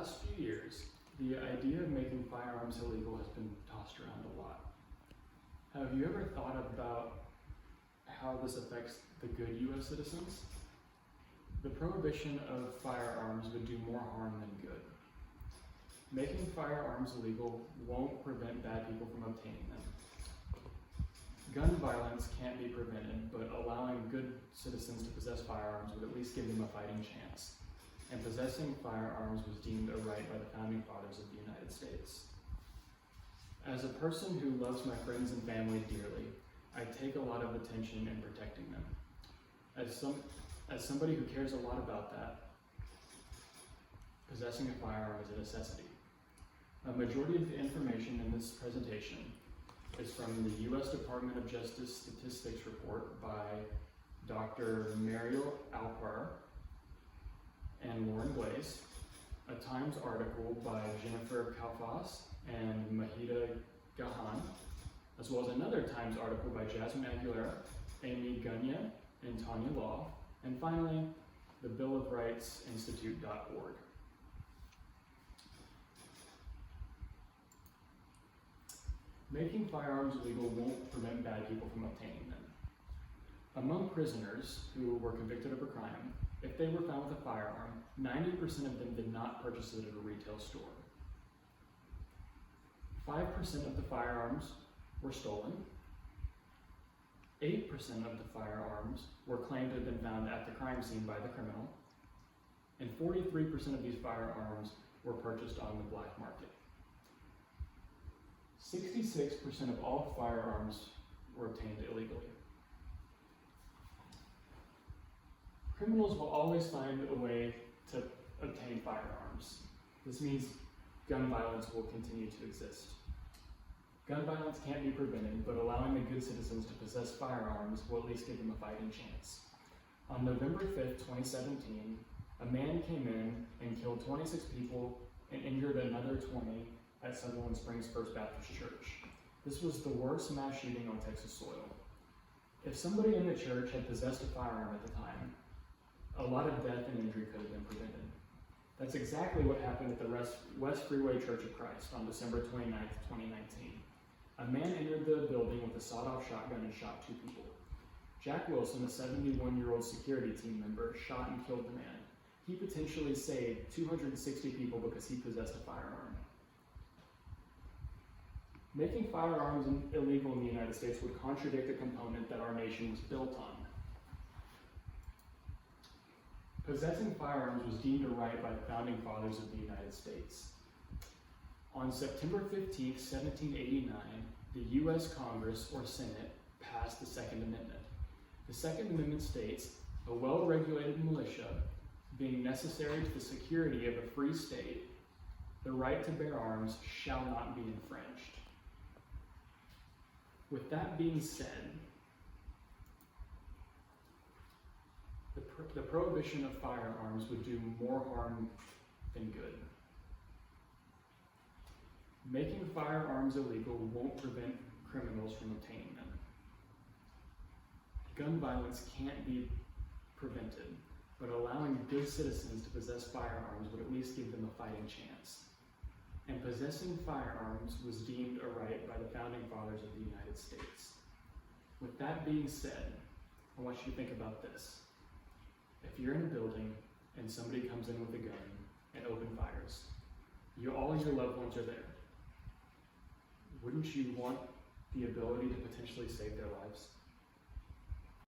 last few years, the idea of making firearms illegal has been tossed around a lot. Have you ever thought about how this affects the good U.S. citizens? The prohibition of firearms would do more harm than good. Making firearms illegal won't prevent bad people from obtaining them. Gun violence can't be prevented, but allowing good citizens to possess firearms would at least give them a fighting chance. And possessing firearms was deemed a right by the founding fathers of the United States. As a person who loves my friends and family dearly, I take a lot of attention in protecting them. As somebody who cares a lot about that, possessing a firearm is a necessity. A majority of the information in this presentation is from the U.S. Department of Justice Statistics Report by Dr. Mariel Alpar and Lauren Blaze, a Times article by Jennifer Kalfas and Mahida Gahan, as well as another Times article by Jasmine Aguilera, Amy Gunya, and Tanya Law, and finally, the Bill of Rights Institute.org. Making firearms illegal won't prevent bad people from obtaining them. Among prisoners who were convicted of a crime, if they were found with a firearm, 90% of them did not purchase it at a retail store. 5% of the firearms were stolen. 8% of the firearms were claimed to have been found at the crime scene by the criminal, and 43% of these firearms were purchased on the black market. 66% of all firearms were obtained illegally. Criminals will always find a way to obtain firearms. This means gun violence will continue to exist. Gun violence can't be prevented, but allowing the good citizens to possess firearms will at least give them a fighting chance. On November 5th, 2017, a man came in and killed 26 people and injured another 20 at Sutherland Springs First Baptist Church. This was the worst mass shooting on Texas soil. If somebody in the church had possessed a firearm at the time, a lot of death and injury could have been prevented. That's exactly what happened at the West Freeway Church of Christ on December 29th, 2019. A man entered the building with a sawed-off shotgun and shot 2 people. Jack Wilson, a 71-year-old security team member, shot and killed the man. He potentially saved 260 people because he possessed a firearm. Making firearms illegal in the United States would contradict the component that our nation was built on. Possessing firearms was deemed a right by the founding fathers of the United States. On September 15, 1789, the U.S. Congress, or Senate, passed the Second Amendment. The Second Amendment states, a well-regulated militia being necessary to the security of a free state, the right to bear arms shall not be infringed. With that being said, the prohibition of firearms would do more harm than good. Making firearms illegal won't prevent criminals from obtaining them. Gun violence can't be prevented, but allowing good citizens to possess firearms would at least give them a fighting chance. And possessing firearms was deemed a right by the founding fathers of the United States. With that being said, I want you to think about this. If you're in a building and somebody comes in with a gun and open fires, all your loved ones are there. Wouldn't you want the ability to potentially save their lives?